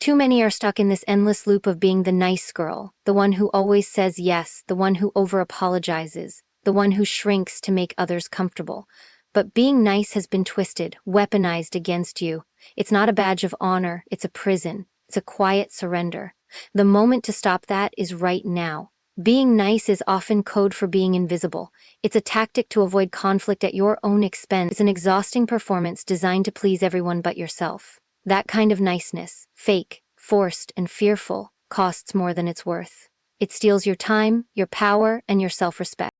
Too many are stuck in this endless loop of being the nice girl, the one who always says yes, the one who over-apologizes, the one who shrinks to make others comfortable. But being nice has been twisted, weaponized against you. It's not a badge of honor, it's a prison. It's a quiet surrender. The moment to stop that is right now. Being nice is often code for being invisible. It's a tactic to avoid conflict at your own expense. It's an exhausting performance designed to please everyone but yourself. That kind of niceness, fake, forced, and fearful, costs more than it's worth. It steals your time, your power, and your self-respect.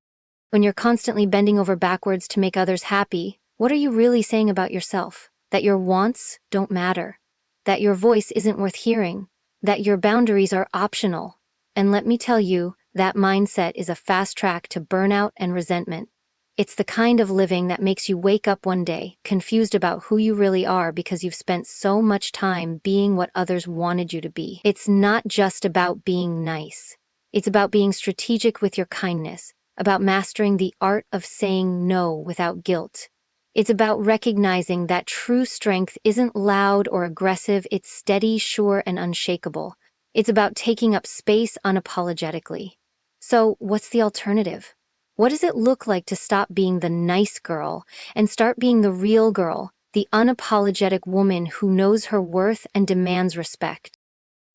When you're constantly bending over backwards to make others happy, what are you really saying about yourself? That your wants don't matter. That your voice isn't worth hearing. That your boundaries are optional. And let me tell you, that mindset is a fast track to burnout and resentment. It's the kind of living that makes you wake up one day, confused about who you really are because you've spent so much time being what others wanted you to be. It's not just about being nice. It's about being strategic with your kindness, about mastering the art of saying no without guilt. It's about recognizing that true strength isn't loud or aggressive, it's steady, sure, and unshakable. It's about taking up space unapologetically. So, what's the alternative? What does it look like to stop being the nice girl and start being the real girl, the unapologetic woman who knows her worth and demands respect?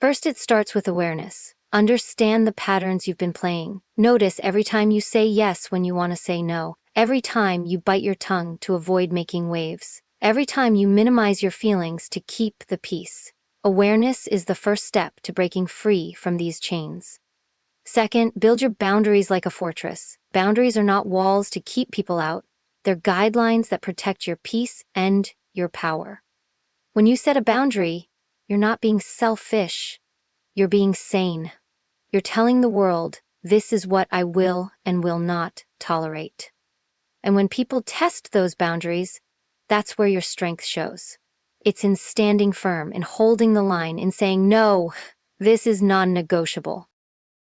First, it starts with awareness. Understand the patterns you've been playing. Notice every time you say yes when you want to say no. Every time you bite your tongue to avoid making waves. Every time you minimize your feelings to keep the peace. Awareness is the first step to breaking free from these chains. Second, build your boundaries like a fortress. Boundaries are not walls to keep people out. They're guidelines that protect your peace and your power. When you set a boundary, you're not being selfish. You're being sane. You're telling the world, this is what I will and will not tolerate. And when people test those boundaries, that's where your strength shows. It's in standing firm, in holding the line, in saying, no, this is non-negotiable.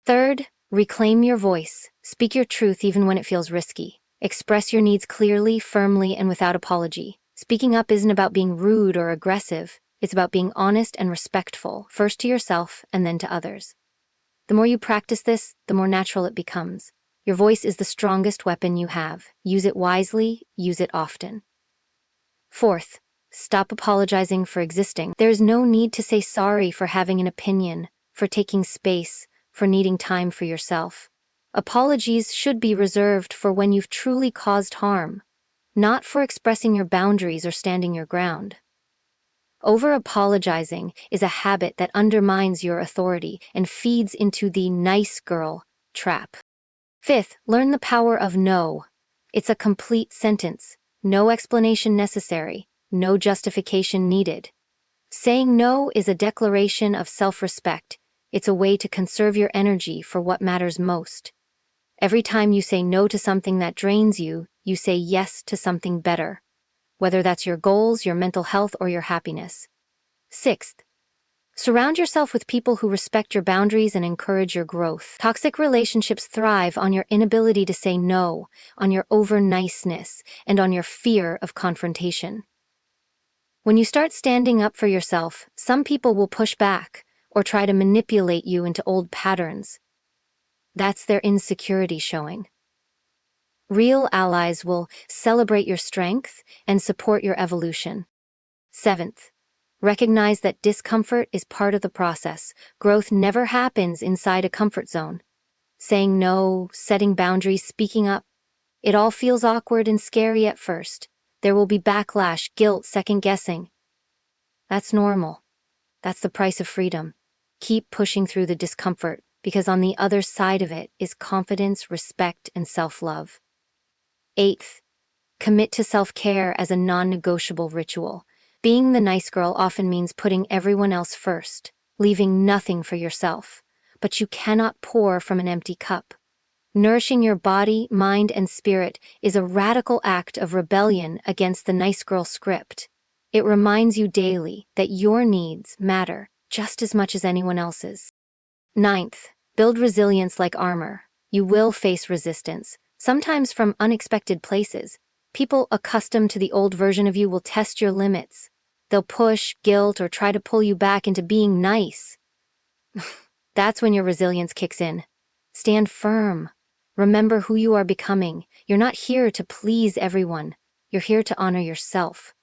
Third, reclaim your voice. Speak your truth even when it feels risky. Express your needs clearly, firmly, and without apology. Speaking up isn't about being rude or aggressive. It's about being honest and respectful, first to yourself and then to others. The more you practice this, the more natural it becomes. Your voice is the strongest weapon you have. Use it wisely, use it often. Fourth, stop apologizing for existing. There's no need to say sorry for having an opinion, for taking space, for needing time for yourself. Apologies should be reserved for when you've truly caused harm, not for expressing your boundaries or standing your ground. Over-apologizing is a habit that undermines your authority and feeds into the nice girl trap. Fifth, learn the power of no. It's a complete sentence. No explanation necessary. No justification needed. Saying no is a declaration of self-respect. It's a way to conserve your energy for what matters most. Every time you say no to something that drains you, you say yes to something better. Whether that's your goals, your mental health, or your happiness. Sixth, surround yourself with people who respect your boundaries and encourage your growth. Toxic relationships thrive on your inability to say no, on your over-niceness, and on your fear of confrontation. When you start standing up for yourself, some people will push back or try to manipulate you into old patterns. That's their insecurity showing. Real allies will celebrate your strength and support your evolution. Seventh, recognize that discomfort is part of the process. Growth never happens inside a comfort zone. Saying no, setting boundaries, speaking up, it all feels awkward and scary at first. There will be backlash, guilt, second-guessing. That's normal. That's the price of freedom. Keep pushing through the discomfort, because on the other side of it is confidence, respect, and self-love. Eighth, commit to self-care as a non-negotiable ritual. Being the nice girl often means putting everyone else first, leaving nothing for yourself. But you cannot pour from an empty cup. Nourishing your body, mind, and spirit is a radical act of rebellion against the nice girl script. It reminds you daily that your needs matter just as much as anyone else's. Ninth, build resilience like armor. You will face resistance, sometimes from unexpected places. People accustomed to the old version of you will test your limits. They'll push, guilt, or try to pull you back into being nice. That's when your resilience kicks in. Stand firm. Remember who you are becoming. You're not here to please everyone. You're here to honor yourself.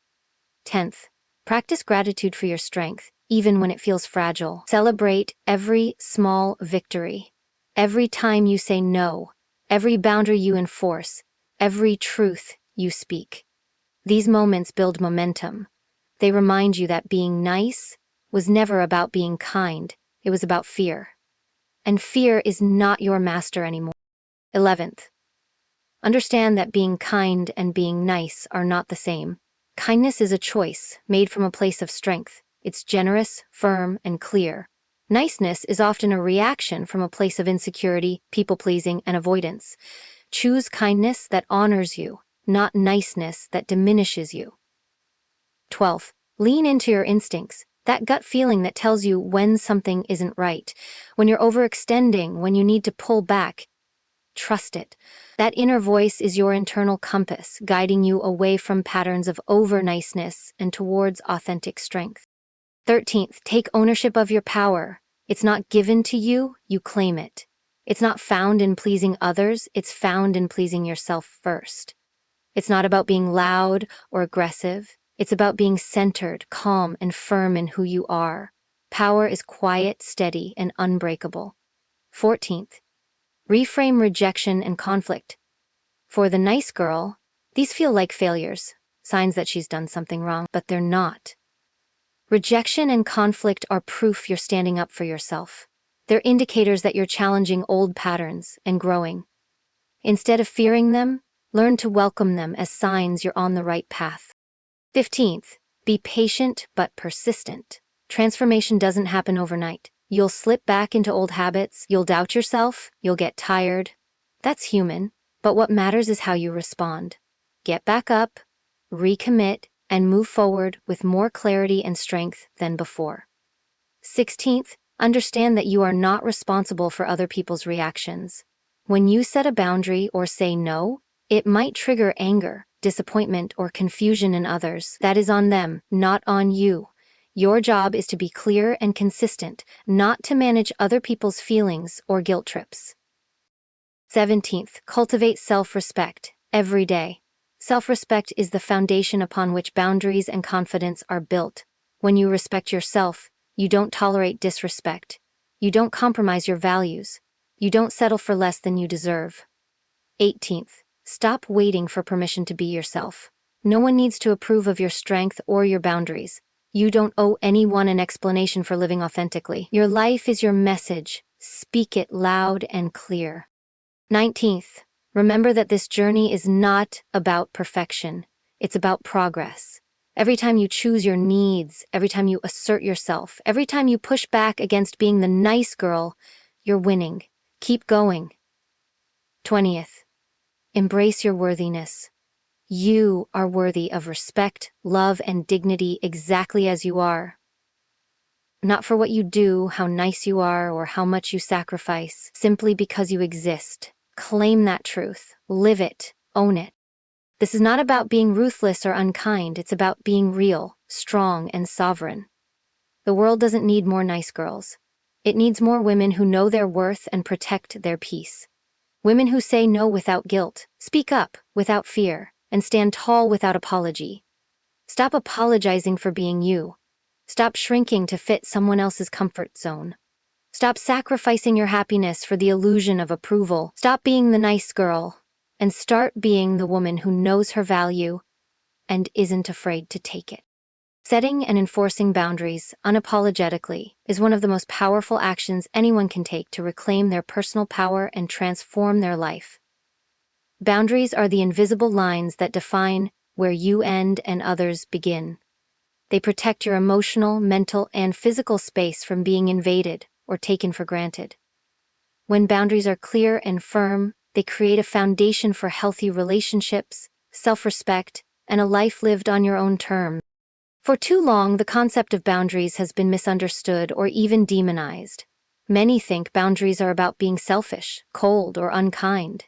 10th, practice gratitude for your strength, even when it feels fragile. Celebrate every small victory. Every time you say no, every boundary you enforce, every truth you speak. These moments build momentum. They remind you that being nice was never about being kind, it was about fear. And fear is not your master anymore. 11th, understand that being kind and being nice are not the same. Kindness is a choice made from a place of strength. It's generous, firm, and clear. Niceness is often a reaction from a place of insecurity, people-pleasing, and avoidance. Choose kindness that honors you, not niceness that diminishes you. 12th, lean into your instincts. That gut feeling that tells you when something isn't right, when you're overextending, when you need to pull back. Trust it. That inner voice is your internal compass, guiding you away from patterns of over-niceness and towards authentic strength. 13th, take ownership of your power. It's not given to you, you claim it. It's not found in pleasing others, it's found in pleasing yourself first. It's not about being loud or aggressive. It's about being centered, calm, and firm in who you are. Power is quiet, steady, and unbreakable. 14th, reframe rejection and conflict. For the nice girl, these feel like failures, signs that she's done something wrong, but they're not. Rejection and conflict are proof you're standing up for yourself. They're indicators that you're challenging old patterns and growing. Instead of fearing them, learn to welcome them as signs you're on the right path. 15th, be patient but persistent. Transformation doesn't happen overnight. You'll slip back into old habits, you'll doubt yourself, you'll get tired. That's human, but what matters is how you respond. Get back up, recommit, and move forward with more clarity and strength than before. 16th, understand that you are not responsible for other people's reactions. When you set a boundary or say no, it might trigger anger, disappointment, or confusion in others. That is on them, not on you. Your job is to be clear and consistent, not to manage other people's feelings or guilt trips. 17th, cultivate self-respect every day. Self-respect is the foundation upon which boundaries and confidence are built. When you respect yourself, you don't tolerate disrespect. You don't compromise your values. You don't settle for less than you deserve. 18th, stop waiting for permission to be yourself. No one needs to approve of your strength or your boundaries. You don't owe anyone an explanation for living authentically. Your life is your message. Speak it loud and clear. 19th, remember that this journey is not about perfection. It's about progress. Every time you choose your needs, every time you assert yourself, every time you push back against being the nice girl, you're winning. Keep going. 20th, embrace your worthiness. You are worthy of respect, love, and dignity exactly as you are. Not for what you do, how nice you are, or how much you sacrifice, simply because you exist. Claim that truth. Live it. Own it. This is not about being ruthless or unkind, it's about being real, strong, and sovereign. The world doesn't need more nice girls. It needs more women who know their worth and protect their peace. Women who say no without guilt, speak up without fear, and stand tall without apology. Stop apologizing for being you. Stop shrinking to fit someone else's comfort zone. Stop sacrificing your happiness for the illusion of approval. Stop being the nice girl, and start being the woman who knows her value and isn't afraid to take it. Setting and enforcing boundaries unapologetically is one of the most powerful actions anyone can take to reclaim their personal power and transform their life. Boundaries are the invisible lines that define where you end and others begin. They protect your emotional, mental, and physical space from being invaded or taken for granted. When boundaries are clear and firm, they create a foundation for healthy relationships, self-respect, and a life lived on your own terms. For too long, the concept of boundaries has been misunderstood or even demonized. Many think boundaries are about being selfish, cold, or unkind.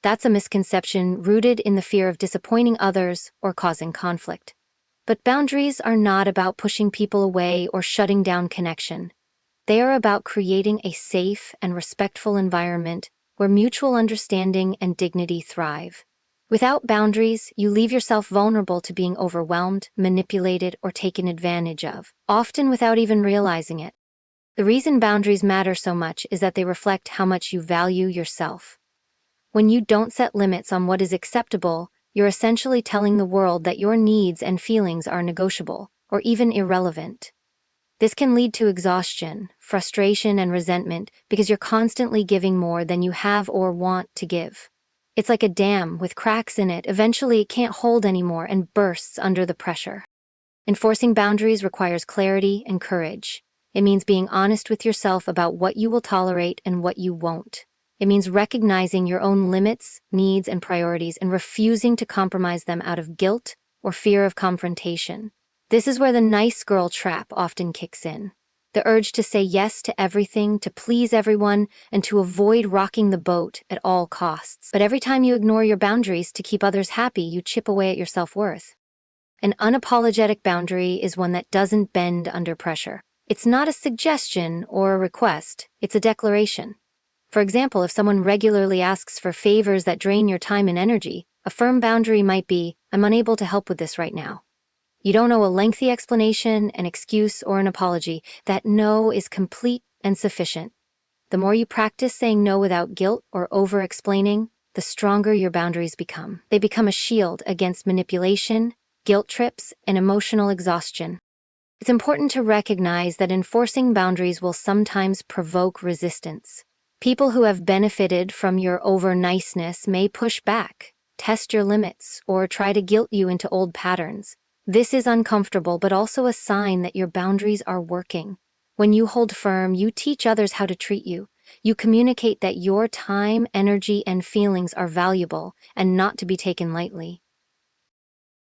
That's a misconception rooted in the fear of disappointing others or causing conflict. But boundaries are not about pushing people away or shutting down connection. They are about creating a safe and respectful environment where mutual understanding and dignity thrive. Without boundaries, you leave yourself vulnerable to being overwhelmed, manipulated, or taken advantage of, often without even realizing it. The reason boundaries matter so much is that they reflect how much you value yourself. When you don't set limits on what is acceptable, you're essentially telling the world that your needs and feelings are negotiable, or even irrelevant. This can lead to exhaustion, frustration, and resentment because you're constantly giving more than you have or want to give. It's like a dam with cracks in it. Eventually, it can't hold anymore and bursts under the pressure. Enforcing boundaries requires clarity and courage. It means being honest with yourself about what you will tolerate and what you won't. It means recognizing your own limits, needs, and priorities and refusing to compromise them out of guilt or fear of confrontation. This is where the nice girl trap often kicks in. The urge to say yes to everything, to please everyone, and to avoid rocking the boat at all costs. But every time you ignore your boundaries to keep others happy, you chip away at your self-worth. An unapologetic boundary is one that doesn't bend under pressure. It's not a suggestion or a request, it's a declaration. For example, if someone regularly asks for favors that drain your time and energy, a firm boundary might be, "I'm unable to help with this right now." You don't owe a lengthy explanation, an excuse, or an apology. That no is complete and sufficient. The more you practice saying no without guilt or over-explaining, the stronger your boundaries become. They become a shield against manipulation, guilt trips, and emotional exhaustion. It's important to recognize that enforcing boundaries will sometimes provoke resistance. People who have benefited from your over-niceness may push back, test your limits, or try to guilt you into old patterns. This is uncomfortable, but also a sign that your boundaries are working. When you hold firm, you teach others how to treat you. You communicate that your time, energy, and feelings are valuable and not to be taken lightly.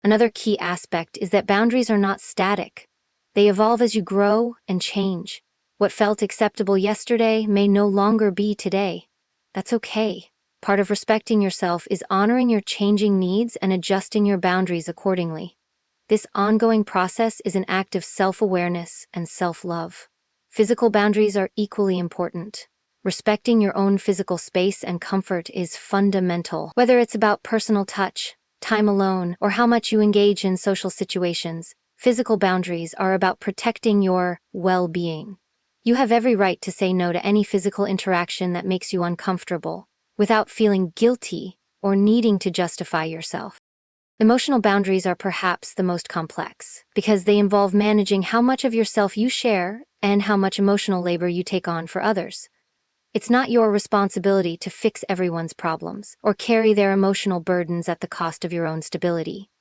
Another key aspect is that boundaries are not static. They evolve as you grow and change. What felt acceptable yesterday may no longer be today. That's okay. Part of respecting yourself is honoring your changing needs and adjusting your boundaries accordingly. This ongoing process is an act of self-awareness and self-love. Physical boundaries are equally important. Respecting your own physical space and comfort is fundamental. Whether it's about personal touch, time alone, or how much you engage in social situations, physical boundaries are about protecting your well-being. You have every right to say no to any physical interaction that makes you uncomfortable, without feeling guilty or needing to justify yourself. Emotional boundaries are perhaps the most complex, because they involve managing how much of yourself you share and how much emotional labor you take on for others. It's not your responsibility to fix everyone's problems or carry their emotional burdens at the cost of your own stability.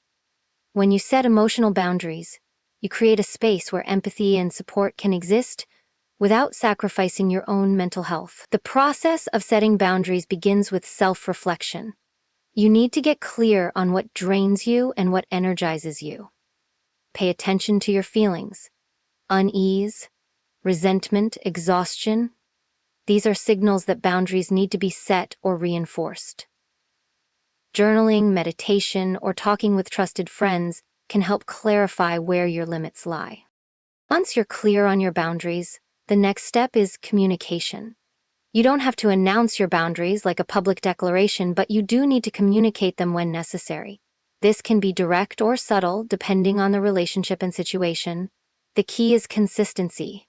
When you set emotional boundaries, you create a space where empathy and support can exist without sacrificing your own mental health. The process of setting boundaries begins with self-reflection. You need to get clear on what drains you and what energizes you. Pay attention to your feelings. Unease, resentment, exhaustion. These are signals that boundaries need to be set or reinforced. Journaling, meditation, or talking with trusted friends can help clarify where your limits lie. Once you're clear on your boundaries, the next step is communication. You don't have to announce your boundaries like a public declaration, but you do need to communicate them when necessary. This can be direct or subtle, depending on the relationship and situation. The key is consistency.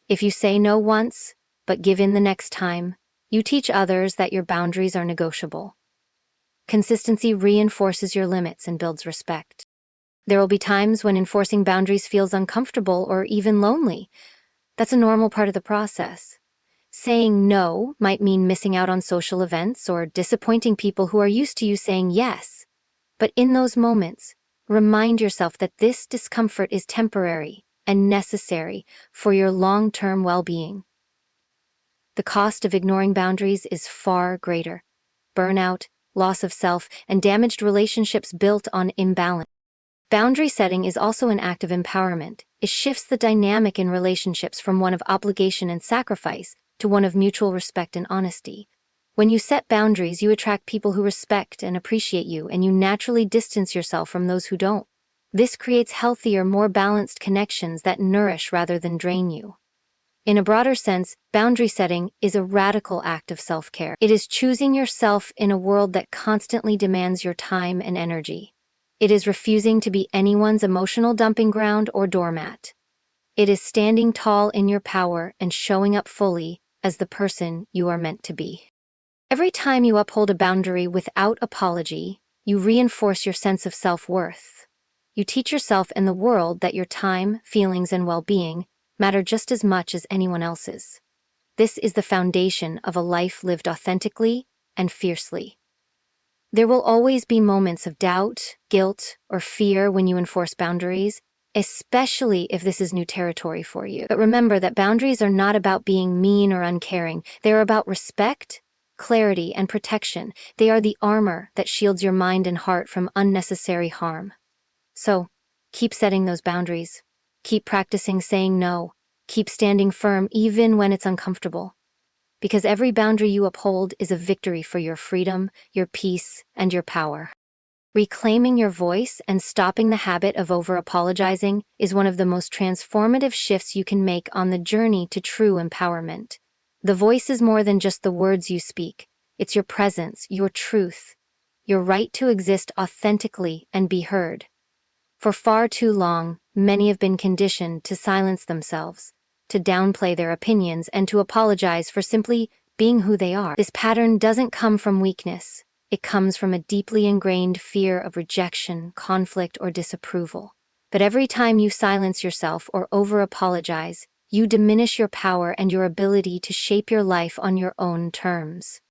If you say no once, but give in the next time, you teach others that your boundaries are negotiable. Consistency reinforces your limits and builds respect. There will be times when enforcing boundaries feels uncomfortable or even lonely. That's a normal part of the process. Saying no might mean missing out on social events or disappointing people who are used to you saying yes. But in those moments, remind yourself that this discomfort is temporary and necessary for your long-term well-being. The cost of ignoring boundaries is far greater. Burnout, loss of self, and damaged relationships built on imbalance. Boundary setting is also an act of empowerment. It shifts the dynamic in relationships from one of obligation and sacrifice to one of mutual respect and honesty. When you set boundaries, you attract people who respect and appreciate you, and you naturally distance yourself from those who don't. This creates healthier, more balanced connections that nourish rather than drain you. In a broader sense, boundary setting is a radical act of self-care. It is choosing yourself in a world that constantly demands your time and energy. It is refusing to be anyone's emotional dumping ground or doormat. It is standing tall in your power and showing up fully as the person you are meant to be. Every time you uphold a boundary without apology, you reinforce your sense of self-worth. You teach yourself and the world that your time, feelings, and well-being matter just as much as anyone else's. This is the foundation of a life lived authentically and fiercely. There will always be moments of doubt, guilt, or fear when you enforce boundaries, especially if this is new territory for you. But remember that boundaries are not about being mean or uncaring. They are about respect, clarity, and protection. They are the armor that shields your mind and heart from unnecessary harm. So, keep setting those boundaries. Keep practicing saying no. Keep standing firm even when it's uncomfortable. Because every boundary you uphold is a victory for your freedom, your peace, and your power. Reclaiming your voice and stopping the habit of over-apologizing is one of the most transformative shifts you can make on the journey to true empowerment. The voice is more than just the words you speak. It's your presence, your truth, your right to exist authentically and be heard. For far too long, many have been conditioned to silence themselves, to downplay their opinions, and to apologize for simply being who they are. This pattern doesn't come from weakness. It comes from a deeply ingrained fear of rejection, conflict, or disapproval. But every time you silence yourself or over-apologize, you diminish your power and your ability to shape your life on your own terms.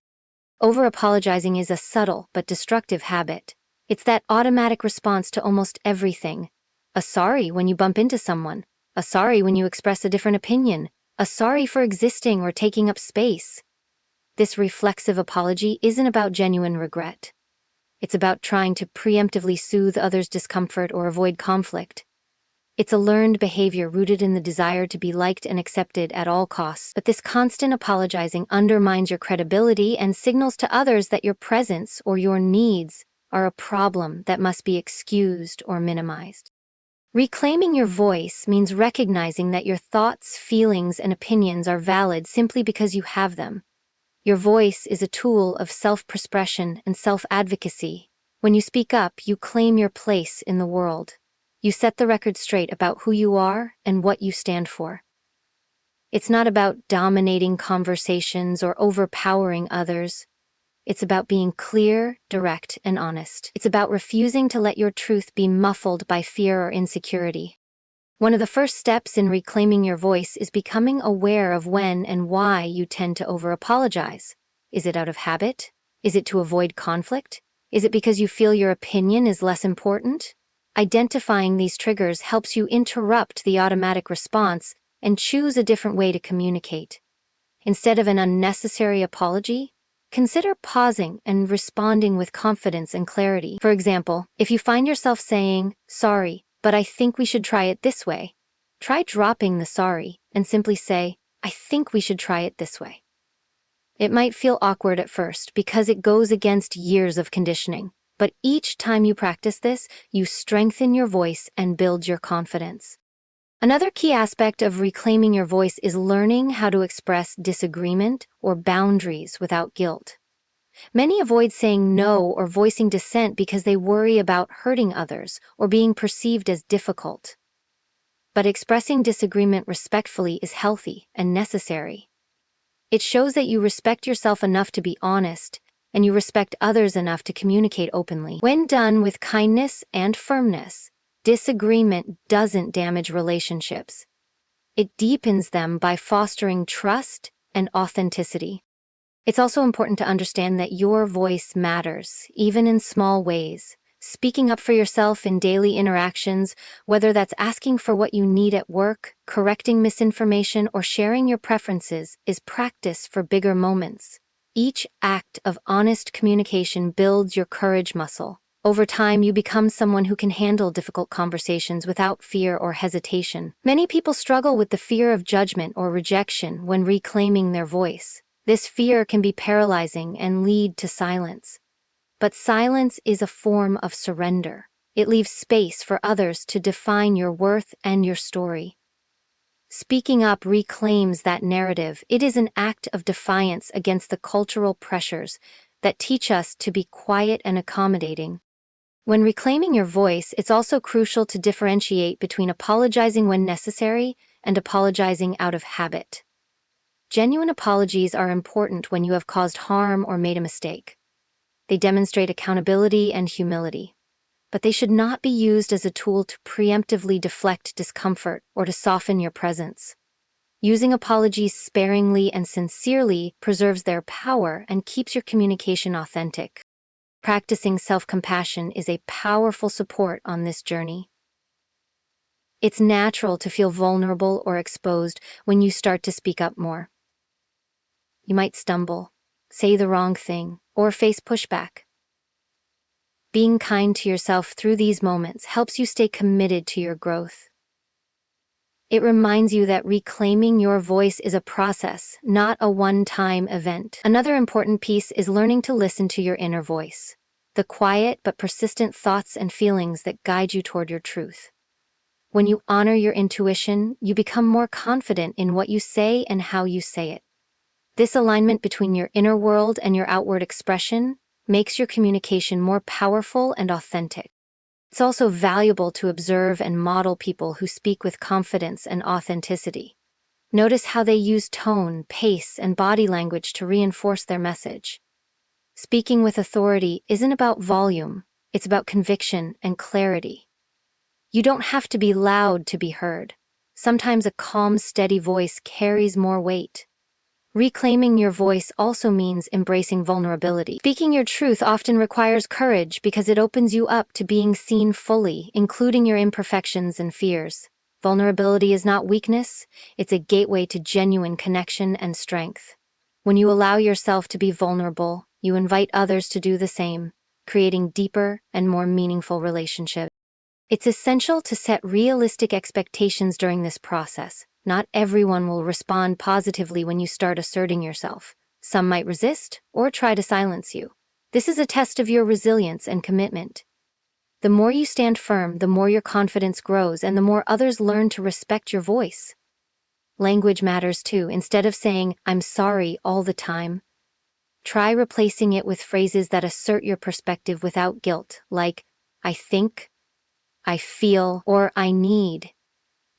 Over-apologizing is a subtle but destructive habit. It's that automatic response to almost everything. A sorry when you bump into someone. A sorry when you express a different opinion. A sorry for existing or taking up space. This reflexive apology isn't about genuine regret. It's about trying to preemptively soothe others' discomfort or avoid conflict. It's a learned behavior rooted in the desire to be liked and accepted at all costs. But this constant apologizing undermines your credibility and signals to others that your presence or your needs are a problem that must be excused or minimized. Reclaiming your voice means recognizing that your thoughts, feelings, and opinions are valid simply because you have them. Your voice is a tool of self-expression and self-advocacy. When you speak up, you claim your place in the world. You set the record straight about who you are and what you stand for. It's not about dominating conversations or overpowering others. It's about being clear, direct, and honest. It's about refusing to let your truth be muffled by fear or insecurity. One of the first steps in reclaiming your voice is becoming aware of when and why you tend to over-apologize. Is it out of habit? Is it to avoid conflict? Is it because you feel your opinion is less important? Identifying these triggers helps you interrupt the automatic response and choose a different way to communicate. Instead of an unnecessary apology, consider pausing and responding with confidence and clarity. For example, if you find yourself saying, "Sorry, but I think we should try it this way," try dropping the sorry and simply say, "I think we should try it this way." It might feel awkward at first because it goes against years of conditioning, but each time you practice this, you strengthen your voice and build your confidence. Another key aspect of reclaiming your voice is learning how to express disagreement or boundaries without guilt. Many avoid saying no or voicing dissent because they worry about hurting others or being perceived as difficult. But expressing disagreement respectfully is healthy and necessary. It shows that you respect yourself enough to be honest, and you respect others enough to communicate openly. When done with kindness and firmness, disagreement doesn't damage relationships. It deepens them by fostering trust and authenticity. It's also important to understand that your voice matters, even in small ways. Speaking up for yourself in daily interactions, whether that's asking for what you need at work, correcting misinformation, or sharing your preferences, is practice for bigger moments. Each act of honest communication builds your courage muscle. Over time, you become someone who can handle difficult conversations without fear or hesitation. Many people struggle with the fear of judgment or rejection when reclaiming their voice. This fear can be paralyzing and lead to silence. But silence is a form of surrender. It leaves space for others to define your worth and your story. Speaking up reclaims that narrative. It is an act of defiance against the cultural pressures that teach us to be quiet and accommodating. When reclaiming your voice, it's also crucial to differentiate between apologizing when necessary and apologizing out of habit. Genuine apologies are important when you have caused harm or made a mistake. They demonstrate accountability and humility. But they should not be used as a tool to preemptively deflect discomfort or to soften your presence. Using apologies sparingly and sincerely preserves their power and keeps your communication authentic. Practicing self-compassion is a powerful support on this journey. It's natural to feel vulnerable or exposed when you start to speak up more. You might stumble, say the wrong thing, or face pushback. Being kind to yourself through these moments helps you stay committed to your growth. It reminds you that reclaiming your voice is a process, not a one-time event. Another important piece is learning to listen to your inner voice, the quiet but persistent thoughts and feelings that guide you toward your truth. When you honor your intuition, you become more confident in what you say and how you say it. This alignment between your inner world and your outward expression makes your communication more powerful and authentic. It's also valuable to observe and model people who speak with confidence and authenticity. Notice how they use tone, pace, and body language to reinforce their message. Speaking with authority isn't about volume, it's about conviction and clarity. You don't have to be loud to be heard. Sometimes a calm, steady voice carries more weight. Reclaiming your voice also means embracing vulnerability. Speaking your truth often requires courage because it opens you up to being seen fully, including your imperfections and fears. Vulnerability is not weakness, it's a gateway to genuine connection and strength. When you allow yourself to be vulnerable, you invite others to do the same, creating deeper and more meaningful relationships. It's essential to set realistic expectations during this process. Not everyone will respond positively when you start asserting yourself. Some might resist or try to silence you. This is a test of your resilience and commitment. The more you stand firm, the more your confidence grows and the more others learn to respect your voice. Language matters too. Instead of saying, "I'm sorry" all the time, try replacing it with phrases that assert your perspective without guilt, like, "I think," "I feel," or "I need."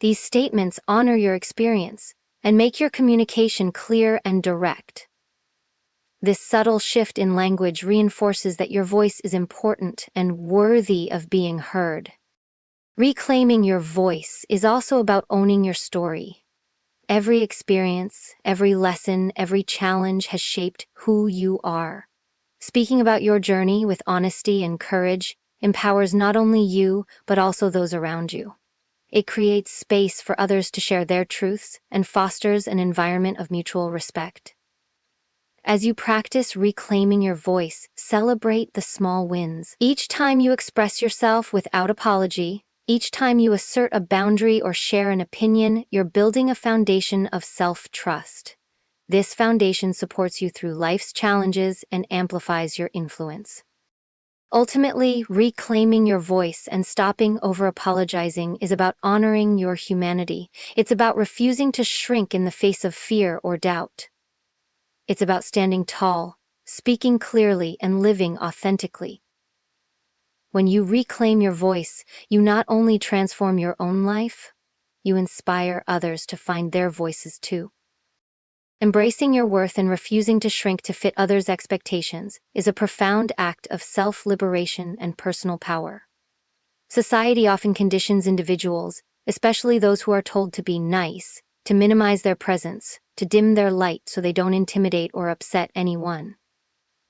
These statements honor your experience and make your communication clear and direct. This subtle shift in language reinforces that your voice is important and worthy of being heard. Reclaiming your voice is also about owning your story. Every experience, every lesson, every challenge has shaped who you are. Speaking about your journey with honesty and courage empowers not only you, but also those around you. It creates space for others to share their truths and fosters an environment of mutual respect. As you practice reclaiming your voice, celebrate the small wins. Each time you express yourself without apology, each time you assert a boundary or share an opinion, you're building a foundation of self-trust. This foundation supports you through life's challenges and amplifies your influence. Ultimately, reclaiming your voice and stopping over-apologizing is about honoring your humanity. It's about refusing to shrink in the face of fear or doubt. It's about standing tall, speaking clearly, and living authentically. When you reclaim your voice, you not only transform your own life, you inspire others to find their voices too. Embracing your worth and refusing to shrink to fit others' expectations is a profound act of self-liberation and personal power. Society often conditions individuals, especially those who are told to be nice, to minimize their presence, to dim their light so they don't intimidate or upset anyone.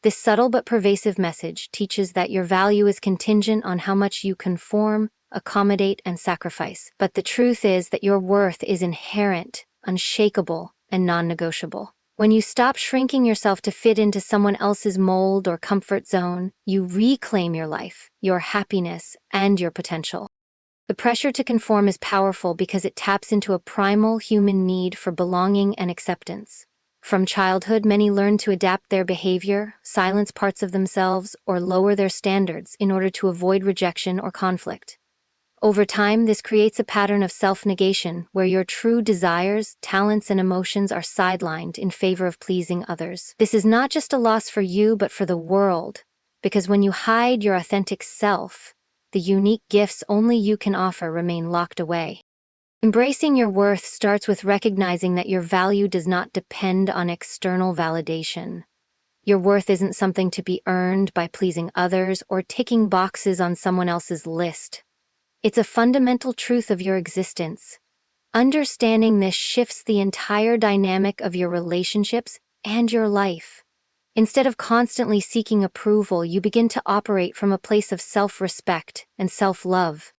This subtle but pervasive message teaches that your value is contingent on how much you conform, accommodate, and sacrifice. But the truth is that your worth is inherent, unshakable, and non-negotiable. When you stop shrinking yourself to fit into someone else's mold or comfort zone, you reclaim your life, your happiness, and your potential. The pressure to conform is powerful because it taps into a primal human need for belonging and acceptance. From childhood, many learn to adapt their behavior, silence parts of themselves, or lower their standards in order to avoid rejection or conflict. Over time, this creates a pattern of self-negation where your true desires, talents, and emotions are sidelined in favor of pleasing others. This is not just a loss for you, but for the world, because when you hide your authentic self, the unique gifts only you can offer remain locked away. Embracing your worth starts with recognizing that your value does not depend on external validation. Your worth isn't something to be earned by pleasing others or ticking boxes on someone else's list. It's a fundamental truth of your existence. Understanding this shifts the entire dynamic of your relationships and your life. Instead of constantly seeking approval, you begin to operate from a place of self-respect and self-love.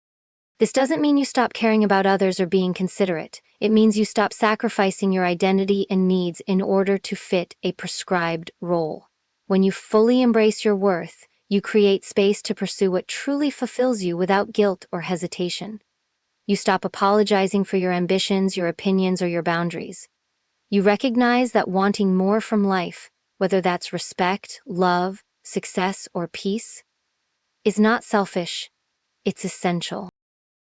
This doesn't mean you stop caring about others or being considerate. It means you stop sacrificing your identity and needs in order to fit a prescribed role. When you fully embrace your worth, you create space to pursue what truly fulfills you without guilt or hesitation. You stop apologizing for your ambitions, your opinions, or your boundaries. You recognize that wanting more from life, whether that's respect, love, success, or peace, is not selfish, it's essential.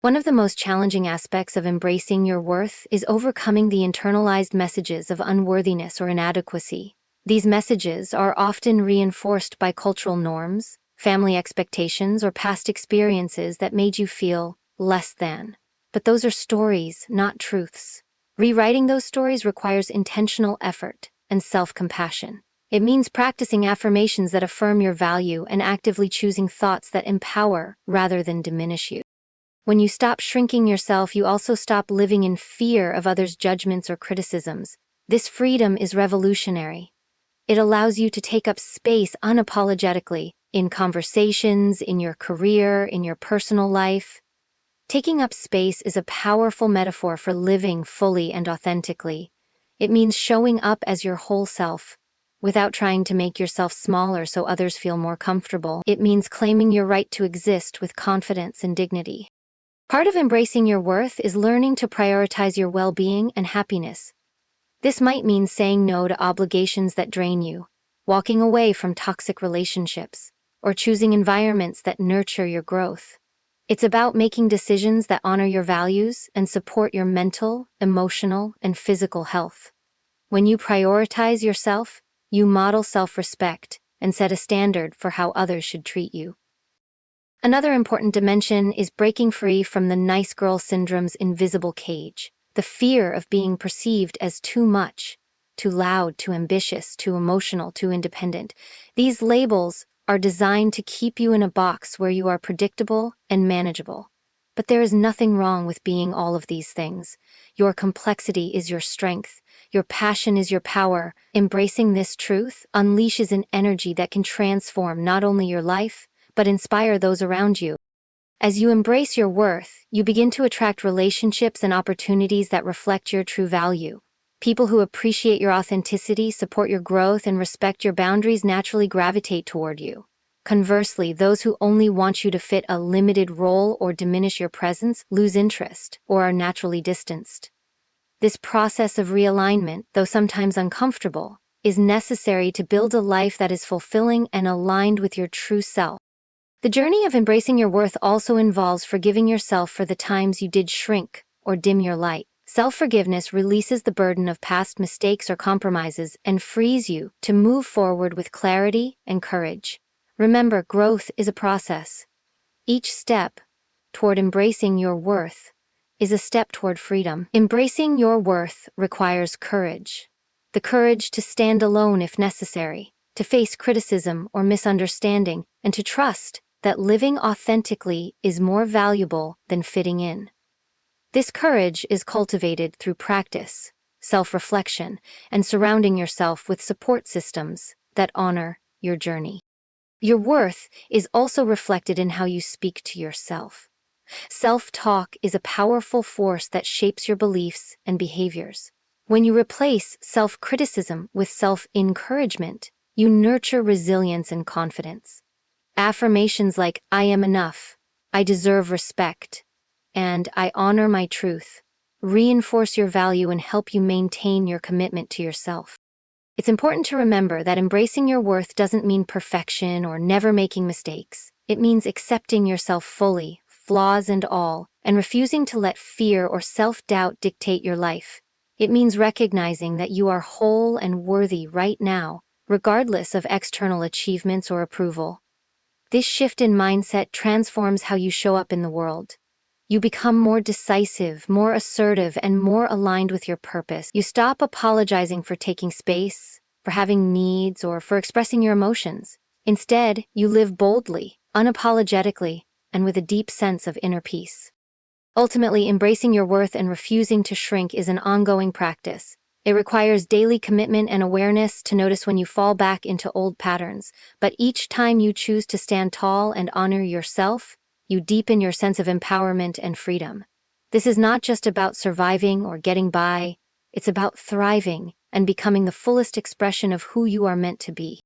One of the most challenging aspects of embracing your worth is overcoming the internalized messages of unworthiness or inadequacy. These messages are often reinforced by cultural norms, family expectations, or past experiences that made you feel less than. But those are stories, not truths. Rewriting those stories requires intentional effort and self-compassion. It means practicing affirmations that affirm your value and actively choosing thoughts that empower rather than diminish you. When you stop shrinking yourself, you also stop living in fear of others' judgments or criticisms. This freedom is revolutionary. It allows you to take up space unapologetically in conversations, in your career, in your personal life. Taking up space is a powerful metaphor for living fully and authentically. It means showing up as your whole self, without trying to make yourself smaller so others feel more comfortable. It means claiming your right to exist with confidence and dignity. Part of embracing your worth is learning to prioritize your well-being and happiness. This might mean saying no to obligations that drain you, walking away from toxic relationships, or choosing environments that nurture your growth. It's about making decisions that honor your values and support your mental, emotional, and physical health. When you prioritize yourself, you model self-respect and set a standard for how others should treat you. Another important dimension is breaking free from the nice girl syndrome's invisible cage, the fear of being perceived as too much, too loud, too ambitious, too emotional, too independent. These labels are designed to keep you in a box where you are predictable and manageable. But there is nothing wrong with being all of these things. Your complexity is your strength. Your passion is your power. Embracing this truth unleashes an energy that can transform not only your life, but inspire those around you. As you embrace your worth, you begin to attract relationships and opportunities that reflect your true value. People who appreciate your authenticity, support your growth, and respect your boundaries naturally gravitate toward you. Conversely, those who only want you to fit a limited role or diminish your presence lose interest or are naturally distanced. This process of realignment, though sometimes uncomfortable, is necessary to build a life that is fulfilling and aligned with your true self. The journey of embracing your worth also involves forgiving yourself for the times you did shrink or dim your light. Self-forgiveness releases the burden of past mistakes or compromises and frees you to move forward with clarity and courage. Remember, growth is a process. Each step toward embracing your worth is a step toward freedom. Embracing your worth requires courage. The courage to stand alone if necessary, to face criticism or misunderstanding, and to trust that living authentically is more valuable than fitting in. This courage is cultivated through practice, self-reflection, and surrounding yourself with support systems that honor your journey. Your worth is also reflected in how you speak to yourself. Self-talk is a powerful force that shapes your beliefs and behaviors. When you replace self-criticism with self-encouragement, you nurture resilience and confidence. Affirmations like, "I am enough," "I deserve respect," and "I honor my truth" reinforce your value and help you maintain your commitment to yourself. It's important to remember that embracing your worth doesn't mean perfection or never making mistakes. It means accepting yourself fully, flaws and all, and refusing to let fear or self-doubt dictate your life. It means recognizing that you are whole and worthy right now, regardless of external achievements or approval. This shift in mindset transforms how you show up in the world. You become more decisive, more assertive, and more aligned with your purpose. You stop apologizing for taking space, for having needs, or for expressing your emotions. Instead, you live boldly, unapologetically, and with a deep sense of inner peace. Ultimately, embracing your worth and refusing to shrink is an ongoing practice. It requires daily commitment and awareness to notice when you fall back into old patterns, but each time you choose to stand tall and honor yourself, you deepen your sense of empowerment and freedom. This is not just about surviving or getting by, it's about thriving and becoming the fullest expression of who you are meant to be.